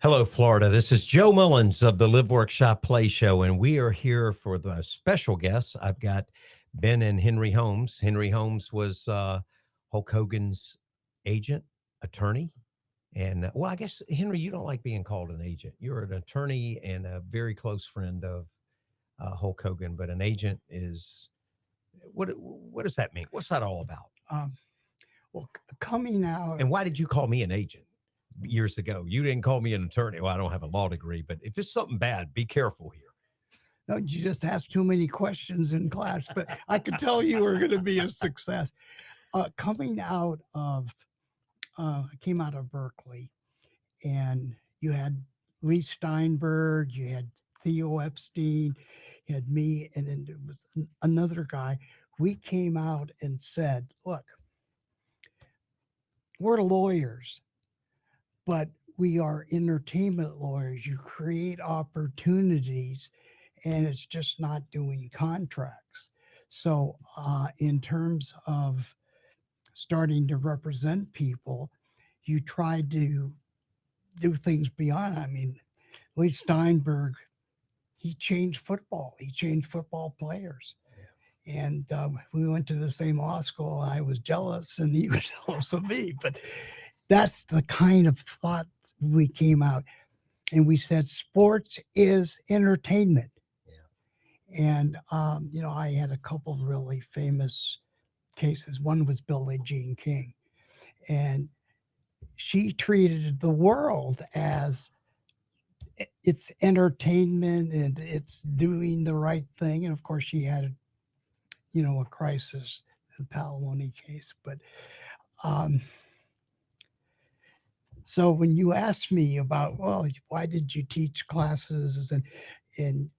Hello, Florida. This is Joe Mullins of the Live Workshop Play Show, and we are here for the special guests. I've got Ben and Henry Holmes. Henry Holmes was Hulk Hogan's agent, attorney. And well, I guess, Henry, you don't like being called an agent. You're an attorney and a very close friend of Hulk Hogan, but an agent is what does that mean? What's that all about? Um, Coming out, And why did you call me an agent years ago? You didn't call me an attorney. Well, I don't have a law degree, but if it's something bad, be careful here. no, you just asked too many questions in class, but I could tell you were going to be a success. Coming out of, I came out of Berkeley, and you had Lee Steinberg, you had Theo Epstein, you had me, and then there was another guy. We came out and said, look, we're lawyers, but we are entertainment lawyers. You create opportunities, and it's just not doing contracts. So, in terms of starting to represent people, you try to do things beyond. I mean, Lee Steinberg, he changed football. He changed football players. And we went to the same law school. And I was jealous, and he was jealous of me. But that's the kind of thought we came out, and we said sports is entertainment. And I had a couple of really famous cases. One was Billie Jean King, and she treated the world as it's entertainment and it's doing the right thing. And of course, she had a crisis, the Palimony case. But so when you ask me about, well, why did you teach classes and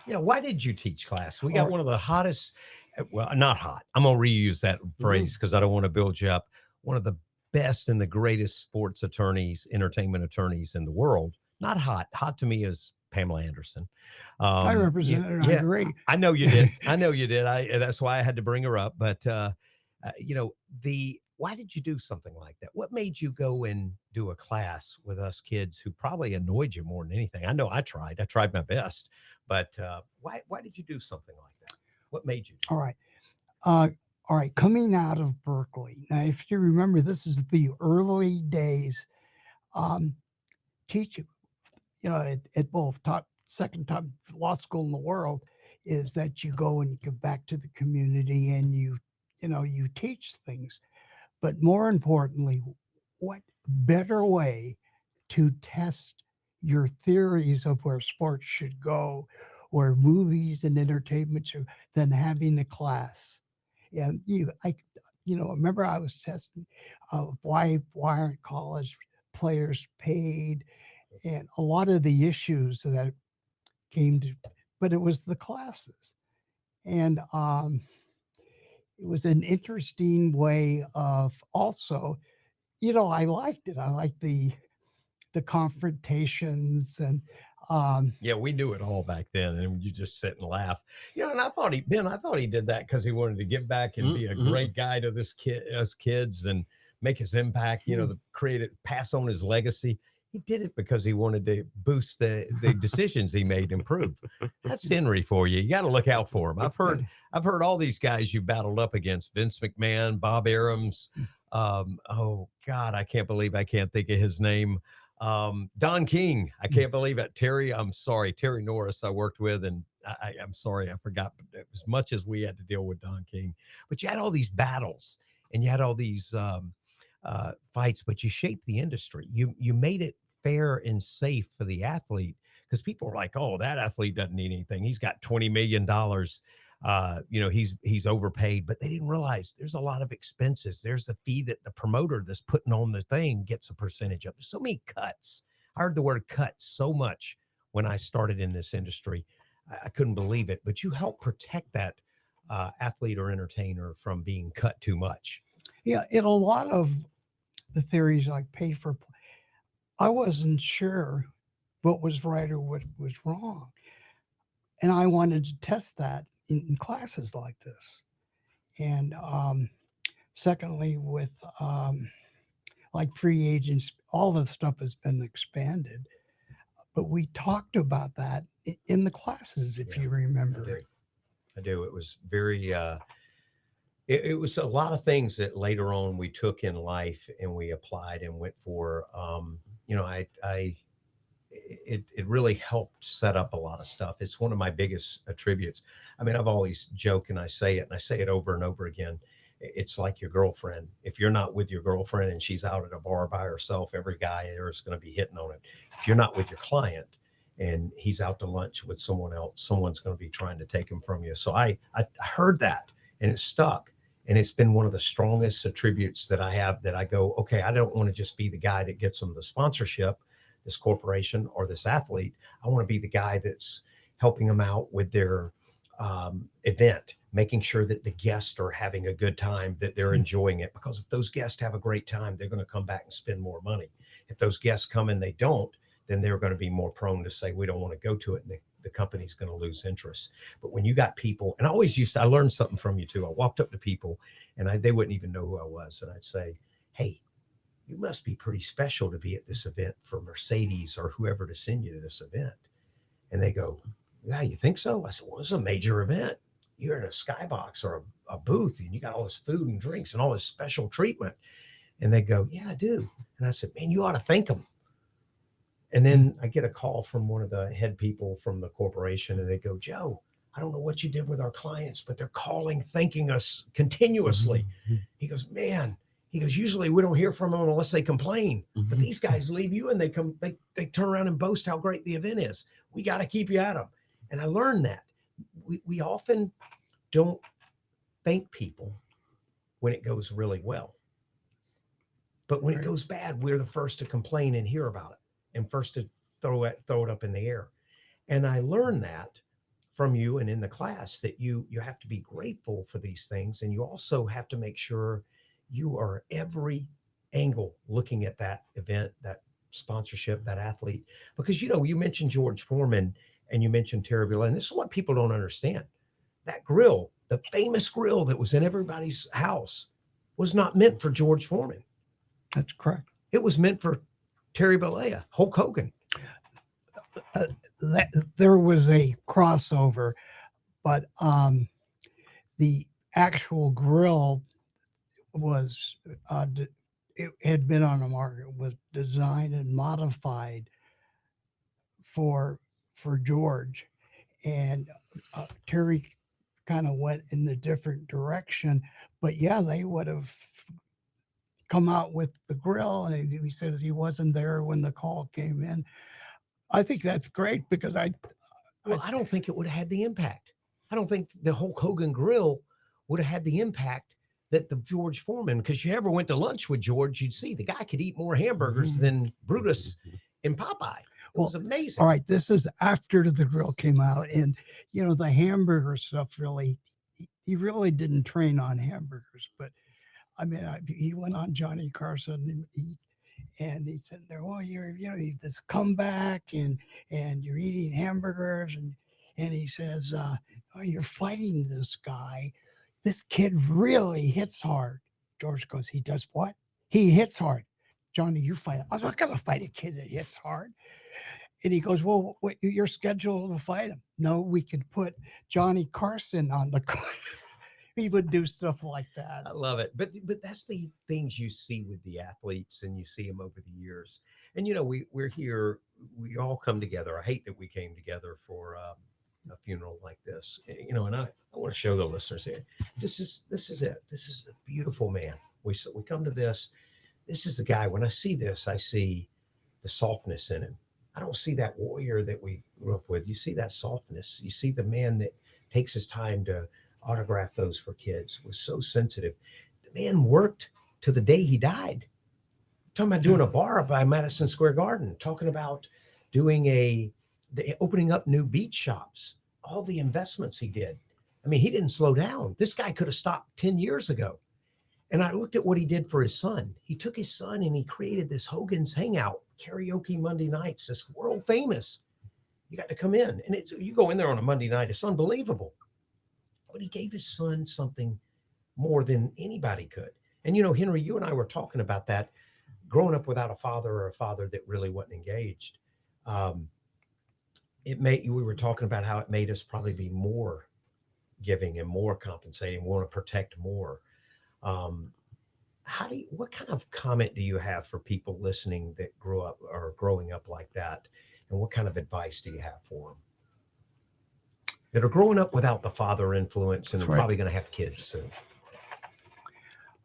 Yeah, why did you teach class? We got or one of the hottest, well, not hot. I'm going to reuse that phrase because I don't want to build you up. One of the best and the greatest sports attorneys, entertainment attorneys in the world. Not hot. Hot to me is Pamela Anderson. I Yeah, represent it, I yeah, agree. I know you did. I know you did. That's why I had to bring her up. But the why did you do something like that? What made you go and do a class with us kids who probably annoyed you more than anything? I know I tried. I tried my best, but why did you do something like that? What made you do All right. Uh, all right. Coming out of Berkeley. Now, if you remember, this is the early days. Um, teaching, at both top, second top law school in the world, is that you go and you give back to the community and you teach things. But more importantly, what better way to test your theories of where sports should go, where movies and entertainment should, than having a class? And remember I was testing why aren't college players paid, and a lot of the issues that came to, but it was the classes, and it was an interesting way of also, I liked it. I liked the confrontations and Yeah, we knew it all back then, and you just sit and laugh. And I thought I thought he did that because he wanted to give back and be a great guy to us kids, and make his impact. To create it, pass on his legacy. He did it because he wanted to boost the decisions he made improve. That's Henry for you. You got to look out for him. I've heard all these guys you battled up against: Vince McMahon, Bob Arams. Oh God, I can't believe I can't think of his name. Don King, I can't believe it. I'm sorry, Terry Norris I worked with, and I'm sorry, I forgot as much as we had to deal with Don King. But you had all these battles and you had all these fights, but you shaped the industry. You made it fair and safe for the athlete, because people were like, oh, that athlete doesn't need anything. He's got $20 million. He's overpaid, but they didn't realize there's a lot of expenses. There's the fee that the promoter that's putting on the thing gets a percentage of. There's so many cuts. I heard the word cut so much when I started in this industry. I couldn't believe it, but you help protect that athlete or entertainer from being cut too much. yeah, in a lot of the theories like pay for, I wasn't sure what was right or what was wrong, and I wanted to test that in classes like this. And secondly, with like free agents, all the stuff has been expanded. But we talked about that in the classes, if Yeah, you I remember. do. I do. It was very, it was a lot of things that later on we took in life and we applied and went for. It really helped set up a lot of stuff. It's one of my biggest attributes. I mean, I've always joke and I say it over and over again. It's like your girlfriend. If you're not with your girlfriend and she's out at a bar by herself, every guy there is going to be hitting on it. If you're not with your client and he's out to lunch with someone else, someone's going to be trying to take him from you. So I heard that and it stuck. And it's been one of the strongest attributes that I have, that I go, okay, I don't want to just be the guy that gets them the sponsorship, this corporation or this athlete. I want to be the guy that's helping them out with their event, making sure that the guests are having a good time, that they're enjoying it. Because if those guests have a great time, they're going to come back and spend more money. If those guests come and they don't, then they're going to be more prone to say, we don't want to go to it. And the company's going to lose interest. But when you got people, and I learned something from you too. I walked up to people and they wouldn't even know who I was. And I'd say, hey, you must be pretty special to be at this event for Mercedes or whoever to send you to this event. And they go, yeah, you think so? I said, well, it's a major event. You're in a skybox or a booth and you got all this food and drinks and all this special treatment. And they go, yeah, I do. And I said, man, you ought to thank them. And then I get a call from one of the head people from the corporation and they go, Joe, I don't know what you did with our clients, but they're calling, thanking us continuously. He goes, man, he goes, usually we don't hear from them unless they complain, but these guys leave you and they turn around and boast how great the event is. We got to keep you at them. And I learned that we often don't thank people when it goes really well. But when it goes bad, we're the first to complain and hear about it and first to throw it up in the air. And I learned that from you and in the class, that you have to be grateful for these things. And you also have to make sure you are every angle looking at that event, that sponsorship, that athlete. Because, you mentioned George Foreman and you mentioned Terry Bollea, and this is what people don't understand. That grill, the famous grill that was in everybody's house, was not meant for George Foreman. That's correct. It was meant for Terry Bollea, Hulk Hogan. There was a crossover, but the actual grill was it had been on the market, was designed and modified for George, and Terry kind of went in a different direction. But yeah, they would have come out with the grill, and he says he wasn't there when the call came in. I think that's great because I don't think it would have had the impact. I don't think the Hulk Hogan grill would have had the impact that the George Foreman, because you ever went to lunch with George, you'd see the guy could eat more hamburgers than Brutus in Popeye. It was amazing. All right, this is after the grill came out, and the hamburger stuff really, he really didn't train on hamburgers, but I mean, he went on Johnny Carson and he said there, well, you're this comeback and you're eating hamburgers and he says, oh, you're fighting this guy. This kid really hits hard. George goes, he does what? He hits hard. Johnny, you fight. I'm not going to fight a kid that hits hard. And he goes, well, you're scheduled to fight him. No, we could put Johnny Carson on the court. He would do stuff like that. I love it. But that's the things you see with the athletes and you see them over the years. And, we're here, we all come together. I hate that we came together for a funeral like this, and I want to show the listeners here. This is it. This is the beautiful man. We come to this. This is the guy. When I see this, I see the softness in him. I don't see that warrior that we grew up with. You see that softness. You see the man that takes his time to autograph those for kids, was so sensitive. The man worked to the day he died. Talking about doing a bar by Madison Square Garden, talking about doing opening up new beach shops, all the investments he did. I mean, he didn't slow down. This guy could have stopped 10 years ago. And I looked at what he did for his son. He took his son and he created this Hogan's Hangout, karaoke Monday nights, this world famous. You got to come in and you go in there on a Monday night. It's unbelievable. But he gave his son something more than anybody could. And, Henry, you and I were talking about that. growing up without a father or a father that really wasn't engaged, um, it made we were talking about how it made us probably be more giving and more compensating, want to protect more. Um, how do you, what kind of comment do you have for people listening that grew up or growing up like that, and what kind of advice do you have for them that are growing up without the father influence and That's are right. probably going to have kids soon?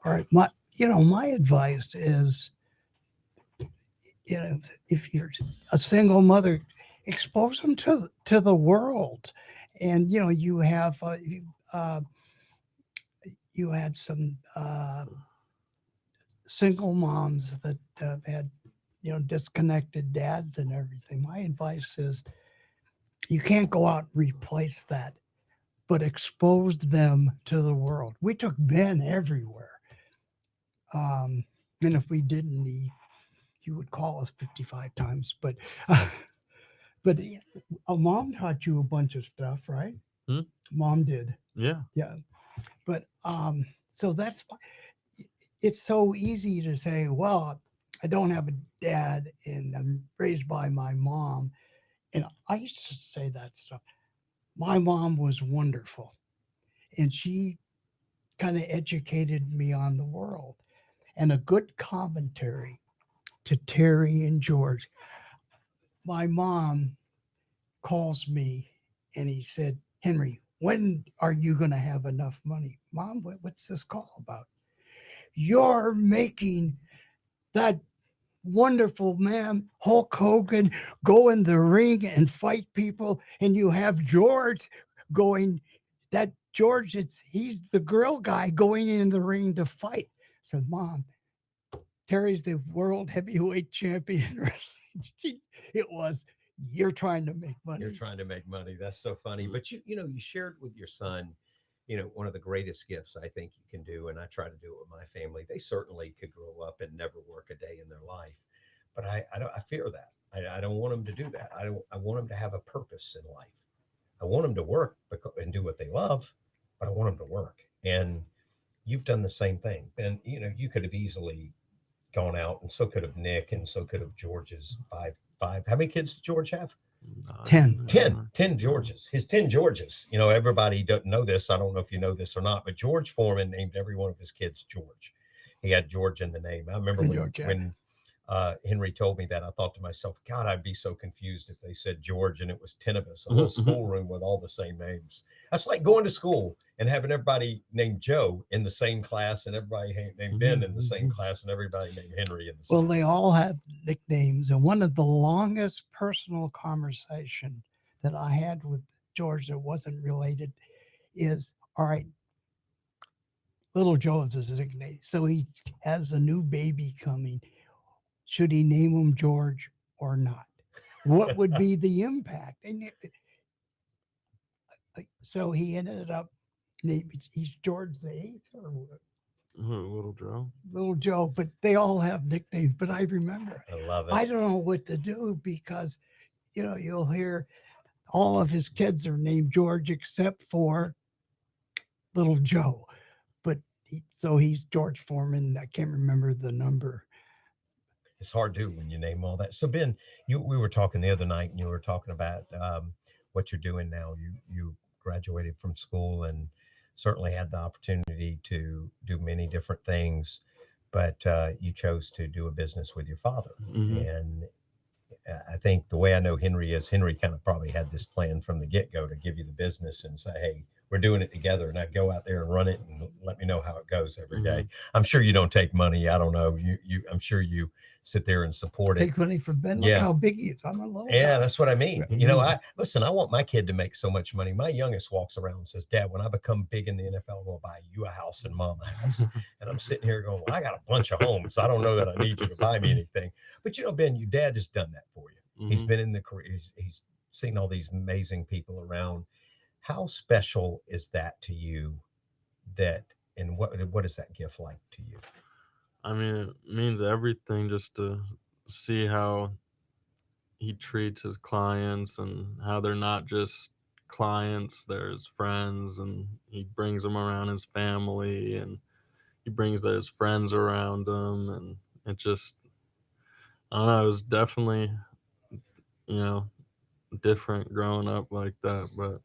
All right. My advice is, if you're a single mother, expose them to the world. And, uh, you had some single moms that had, disconnected dads and everything. My advice is you can't go out and replace that, but expose them to the world. We took Ben everywhere. Um, and if we didn't, he would call us 55 times. But a mom taught you a bunch of stuff, right? Hmm? Mom did. Yeah. Yeah. But so that's why it's so easy to say, well, I don't have a dad and I'm raised by my mom. And I used to say that stuff. My mom was wonderful and she kind of educated me on the world. And a good commentary to Terry and George. My mom calls me and he said, Henry, when are you going to have enough money? Mom, what's this call about? You're making that wonderful man, Hulk Hogan, go in the ring and fight people. And you have George going, that George, he's the grill guy going in the ring to fight. I said, Mom, Terry's the world heavyweight champion wrestling. It was, you're trying to make money. You're trying to make money. That's so funny. But you shared with your son, one of the greatest gifts I think you can do, and I try to do it with my family. They certainly could grow up and never work a day in their life, but I fear that. I don't want them to do that. I want them to have a purpose in life. I want them to work and do what they love, but I want them to work. And you've done the same thing. And you could have easily gone out, and so could have Nick, and so could have George's five. How many kids did George have? 10. 10 Georges. His 10 Georges. Everybody doesn't know this. I don't know if you know this or not, but George Foreman named every one of his kids George. He had George in the name. I remember when Henry told me that, I thought to myself, God, I'd be so confused if they said George and it was 10 of us, a whole schoolroom with all the same names. That's like going to school and having everybody named Joe in the same class and everybody named Ben in the same class and everybody named Henry in the same Well, they all have nicknames. And one of the longest personal conversation that I had with George that wasn't related is, all right, little Joe is his nickname. So he has a new baby coming. Should he name him George or not? What would be the impact? And so he ended up, he's George the Eighth or what? Little Joe. Little Joe, but they all have nicknames. But I remember, I love it. I don't know what to do because, you'll hear all of his kids are named George except for Little Joe. But so he's George Foreman. I can't remember the number. It's hard to when you name all that. So Ben, we were talking the other night, and you were talking about what you're doing now. You graduated from school and certainly had the opportunity to do many different things, but you chose to do a business with your father. And I think the way I know Henry is, Henry kind of probably had this plan from the get go to give you the business and say, hey, we're doing it together, and I go out there and run it and let me know how it goes every day. I'm sure you don't take money. I don't know. I'm sure you sit there and support it. Take money from Ben. Look how big he is. I'm a little Yeah, guy. that's what I mean. I want my kid to make so much money. My youngest walks around and says, Dad, when I become big in the NFL, I'm going to buy you a house and Mom a house. And I'm sitting here going, well, I got a bunch of homes. I don't know that I need you to buy me anything. But Ben, your dad has done that for you. He's been in the career. He's seen all these amazing people around. How special is that to you? And what is that gift like to you? I mean, it means everything just to see how he treats his clients and how they're not just clients, they're his friends, and he brings them around his family and he brings his friends around him, and it just I don't know. It was definitely, you know, different growing up like that, but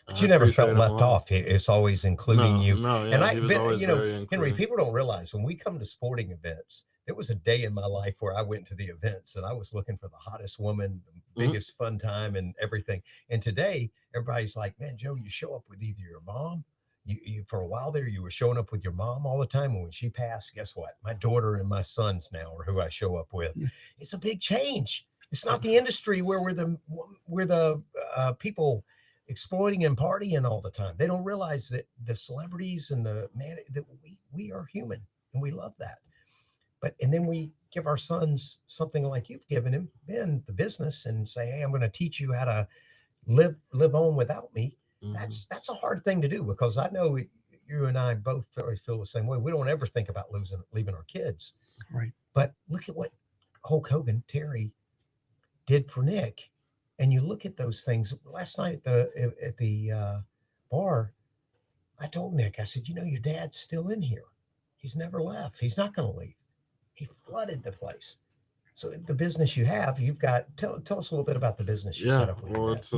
But I you never appreciate felt him a left lot. off. It's always including No, you. no, And yeah, I, he was but, always very Henry, including. people don't realize when we come to sporting events, there was a day in my life where I went to the events and I was looking for the hottest woman, the Mhm, biggest fun time, and everything. And today, everybody's like, "Man, Joe, you show up with either your mom. You for a while there, you were showing up with your mom all the time. And when she passed, guess what? My daughter and my sons now are who I show up with. Yeah. It's a big change. It's not the industry where we're the people exploiting and partying all the time. They don't realize that the celebrities and the man that we are human and we love that. But and then we give our sons something like you've given him, Ben, the business, and say, "Hey, I'm going to teach you how to live on without me." mhm, That's a hard thing to do because I know you and I both feel the same way. We don't ever think about leaving our kids. Right. But look at what Hulk Hogan, Terry did for Nick. And you look at those things. Last night at the bar, I told Nick, I said, your dad's still in here. He's never left. He's not going to leave. He flooded the place. So the business you have, you've got. Tell us a little bit about the business you set yeah. up with your Well, dad. it's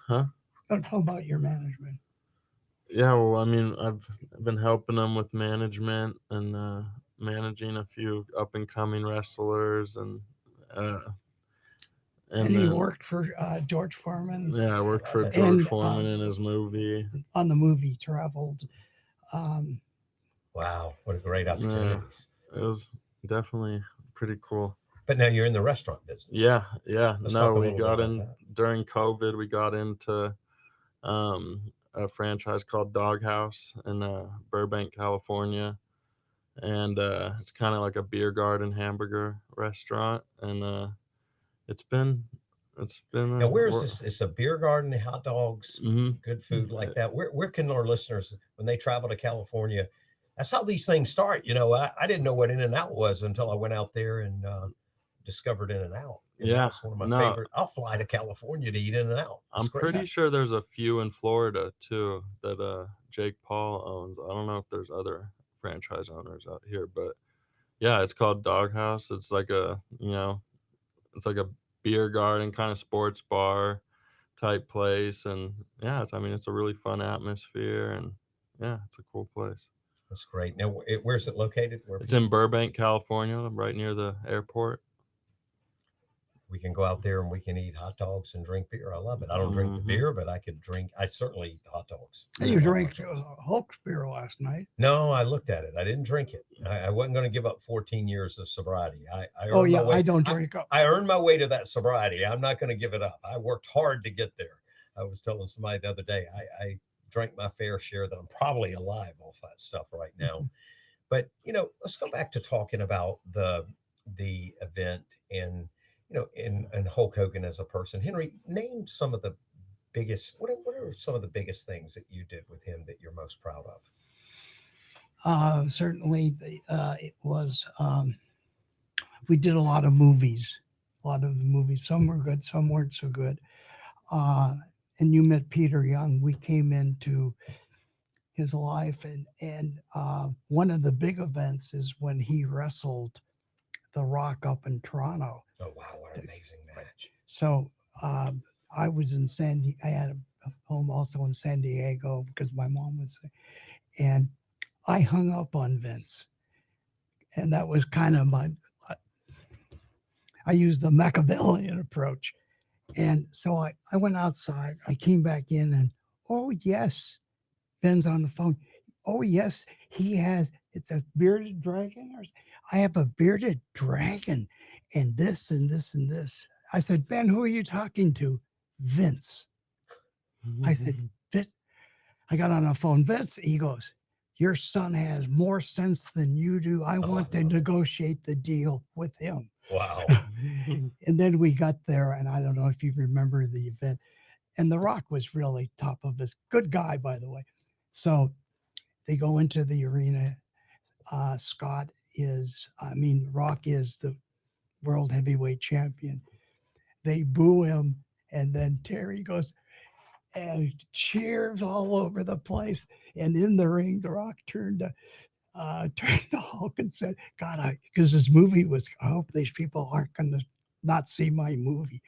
huh. Don't talk about your management. Yeah, well, I mean, I've been helping them with management and managing a few up and coming wrestlers, uh, And and he then worked for George Foreman yeah, I I worked love for it. George and Foreman in his movie. on the movie Traveled. Um, Wow, what a great Yeah, opportunities. it was definitely pretty cool. But now you're in the restaurant business. Yeah, yeah. Let's talk No, a we little bit got about in that. during COVID. We got into a franchise called Doghouse in Burbank, California, and it's kind of like a beer garden hamburger restaurant, and it's been it's been Now, where is we're, this? It's a beer garden, hot dogs, hmm good food like that. Where can our listeners, when they travel to California, that's how these things start. I didn't know what In and Out was until I went out there and discovered In and Out. And now yeah. it's one of my No, favorite. I'll fly to California to eat In and Out. It's I'm great. pretty sure there's a few in Florida too that Jake Paul owns. I don't know if there's other franchise owners out here, but yeah, it's called Doghouse. It's like it's like a beer garden kind of sports bar type place, and yeah, I mean, it's a really fun atmosphere, and yeah, it's a cool place. That's great. Now, where's it located? Where It's in people Burbank, California, right near the airport. we can go out there and we can eat hot dogs and drink beer. I love it. I don't drink the Hmm. beer, but I could drink. I certainly eat the hot dogs. hey, I you Yeah. love hot drank dogs. Hulk's beer last night. No, I looked at it. I didn't drink it. I wasn't going to give up 14 years of sobriety. I Oh earned my yeah, I way. don't I, drink. I earned my way to that sobriety. I'm not going to give it up. I worked hard to get there. I was telling somebody the other day, I drank my fair share that I'm probably alive off that stuff right now. But let's go back to talking about the event and and Hulk Hogan as a person. Henry, name some of the biggest. What are some of the biggest things that you did with him that you're most proud of? Certainly, it was. We did a lot of movies. A lot of the movies. Some were good, some weren't so good. Uh, and you met Peter Young. We came into his life, and one of the big events is when he wrestled The Rock up in Toronto. Oh wow, what an amazing match! So I was in I had a home also in San Diego because my mom was there, and I hung up on Vince, and that was kind of I used the Machiavellian approach. And so I went outside, I came back in, and oh, yes, Ben's on the phone. Oh, yes, it's a bearded dragon. I have a bearded dragon, and this, and this, and this. I said, Ben, who are you talking to? Vince. I said, Vince. I got on the phone. Vince, he goes, your son has more sense than you do. I Oh, want I to love it. negotiate the deal with him. Wow. And then we got there, and I don't know if you remember the event. And The Rock was really top of his good guy, by the way. So they go into the arena. Rock is the world heavyweight champion. They boo him, and then Terry goes and cheers all over the place. And in the ring, The Rock turned to turned to Hulk and said, God, because this movie was, I hope these people aren't going to not see my movie.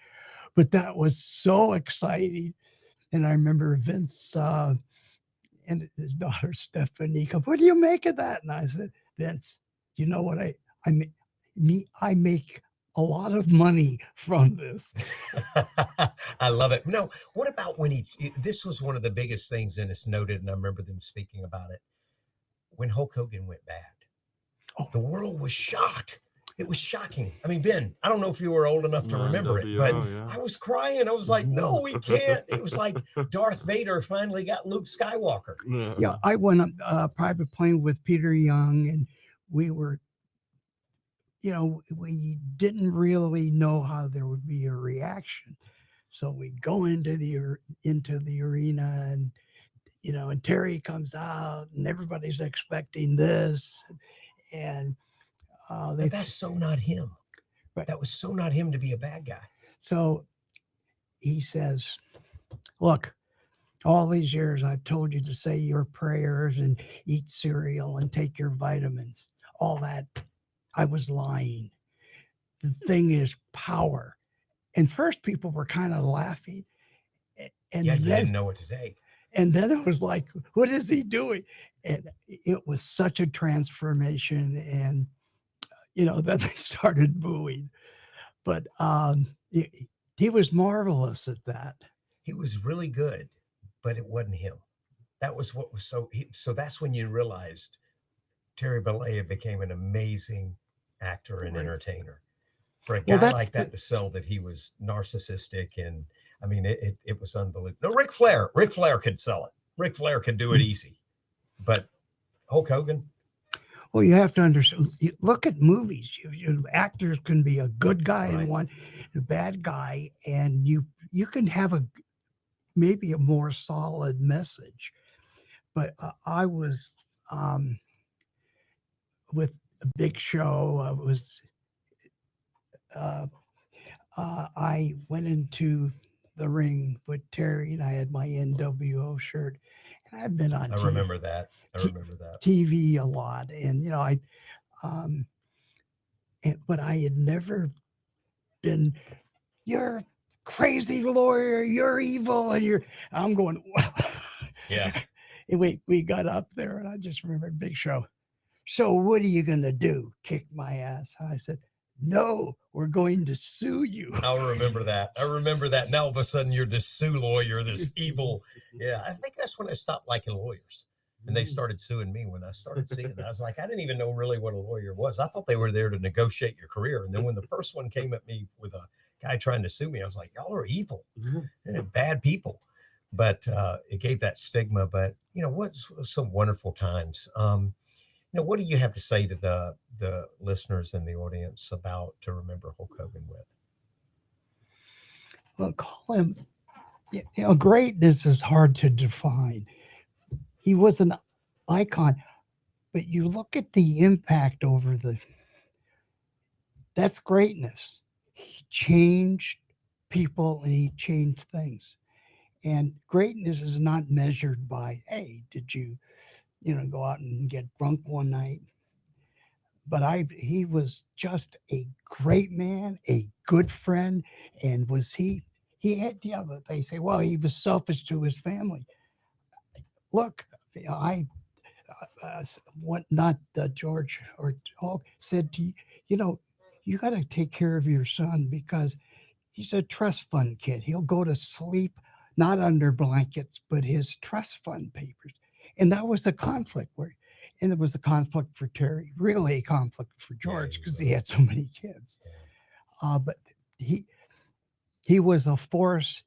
But that was so exciting. And I remember Vince and his daughter Stephanie come, what do you make of that? And I said, Vince, you know what I make a lot of money from this. I love it. No, what about when this was one of the biggest things, and it's noted, and I remember them speaking about it, when Hulk Hogan went bad. Oh. The world was shocked. It was shocking. I mean, Ben, I don't know if you were old enough to remember it, but I was crying. I was like, no, we can't. It was like Darth Vader finally got Luke Skywalker. Yeah, I went on a private plane with Peter Young, and we were, we didn't really know how there would be a reaction. So we go into the arena, and and Terry comes out, and everybody's expecting this, and but that's so not him. Right. That was so not him to be a bad guy. So he says, look, all these years I've told you to say your prayers and eat cereal and take your vitamins. All that, I was lying. The thing is power. And first people were kind of laughing. And yeah, you didn't know what to take. And then it was like, what is he doing? And it was such a transformation. And, then they started booing. But he was marvelous at that. He was really good, but it wasn't him. That was what was so that's when you realized Terry Bollea became an amazing actor and entertainer. For a guy like that to sell that he was narcissistic, and I mean, it was unbelievable. No, Ric Flair could sell it. Ric Flair could do it easy, but Hulk Hogan. Well, you have to understand. Look at movies. Actors can be a good guy in one, a bad guy, and you can have maybe a more solid message. But I was with a Big Show. I went into the ring with Terry, and I had my NWO shirt, and I've been on. I remember that. TV a lot, and but I had never been. You're crazy lawyer. You're evil, and I'm going. Yeah. And we got up there, and I just remember Big Show. So what are you gonna do? Kick my ass? I said, no, we're going to sue you. I'll remember that. Now all of a sudden you're this sue lawyer, this evil. Yeah, I think that's when I stopped liking lawyers. And they started suing me when I started seeing that. I was like, I didn't even know really what a lawyer was. I thought they were there to negotiate your career. And then when the first one came at me with a guy trying to sue me, I was like, y'all are evil and bad people. But it gave that stigma. But, what's some wonderful times. What do you have to say to the listeners and the audience about to remember Hulk Hogan with? Well, call him, greatness is hard to define. He was an icon, but you look at the impact that's greatness. He changed people and he changed things. And greatness is not measured by, hey, did you, go out and get drunk one night? But he was just a great man, a good friend. And he had, they say, well, he was selfish to his family. Look, George or Hulk said to you, you got to take care of your son because he's a trust fund kid. He'll go to sleep not under blankets, but his trust fund papers. And that was a conflict and it was a conflict for Terry, really a conflict for George because he had so many kids. But he was a force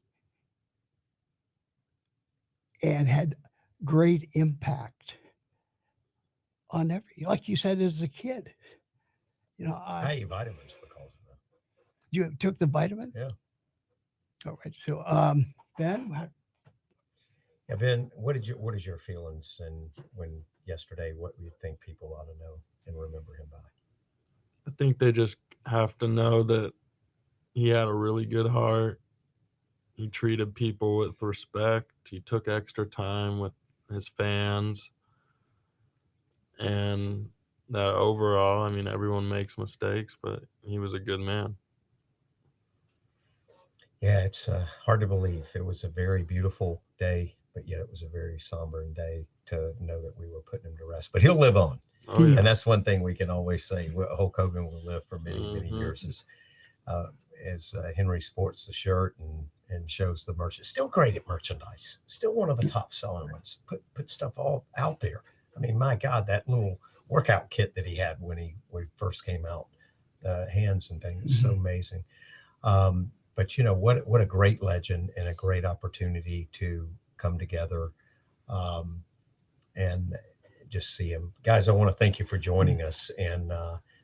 and had great impact on like you said, as a kid. I ate vitamins because of that. You took the vitamins? Yeah. All right. So, Ben? Yeah, Ben, what is your feelings and when yesterday, what do you think people ought to know and remember him by? I think they just have to know that he had a really good heart. He treated people with respect. He took extra time with his fans. And that overall, I mean, everyone makes mistakes, but he was a good man. Yeah, it's hard to believe. It was a very beautiful day, but yet it was a very somber day to know that we were putting him to rest. But he'll live on. Oh He- yeah. And that's one thing we can always say. Hulk Hogan will live for many, many Mm-hmm. years uh, as Henry sports the shirt and shows the merch. Still great at merchandise. Still one of the top selling ones. Put stuff all out there. I mean, my God, that little workout kit that he had when he first came out, the hands and things, so amazing. But what a great legend and a great opportunity to come together um, and just see him. Guys, I want to thank you for joining us and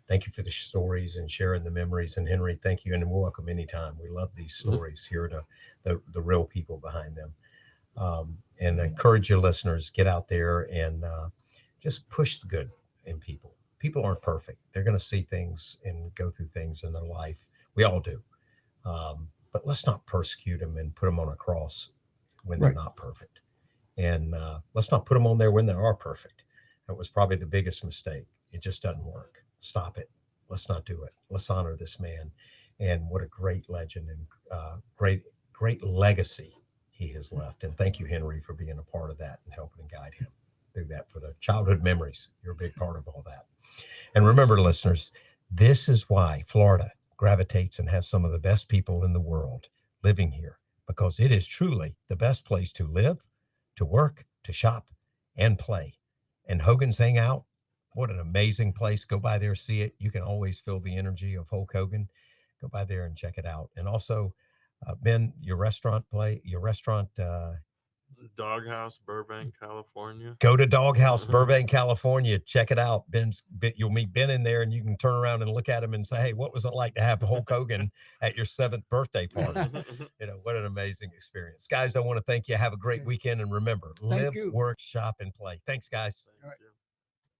thank you for the stories and sharing the memories. And Henry, thank you, and we're welcome anytime. We love these stories here to the real people behind them. And I encourage your listeners, get out there and just push the good in people. People aren't perfect. They're going to see things and go through things in their life. We all do. But let's not persecute them and put them on a cross when they're Right. not perfect. And let's not put them on there when they are perfect. That was probably the biggest mistake. It just doesn't work. Stop it. Let's not do it. Let's honor this man. And what a great legend and great legacy he has left. And thank you, Henry, for being a part of that and helping and guide him through that for the childhood memories. You're a big part of all that. And remember, listeners, this is why Florida gravitates and has some of the best people in the world living here, because it is truly the best place to live, to work, to shop, and play. And Hogan's Hangout, what an amazing place. Go by there, see it. You can always feel the energy of Hulk Hogan. Go by there and check it out. And also, Ben, your restaurant, Doghouse, Burbank, California. go to Doghouse, Burbank, California. Check it out. You'll meet Ben in there, and you can turn around and look at him and say, "Hey, what was it like to have Hulk Hogan at your 7th birthday party?" What an amazing experience, guys. I want to thank you. Have a great weekend, and remember, live, you. work, shop, and play. Thanks, guys. Thank you.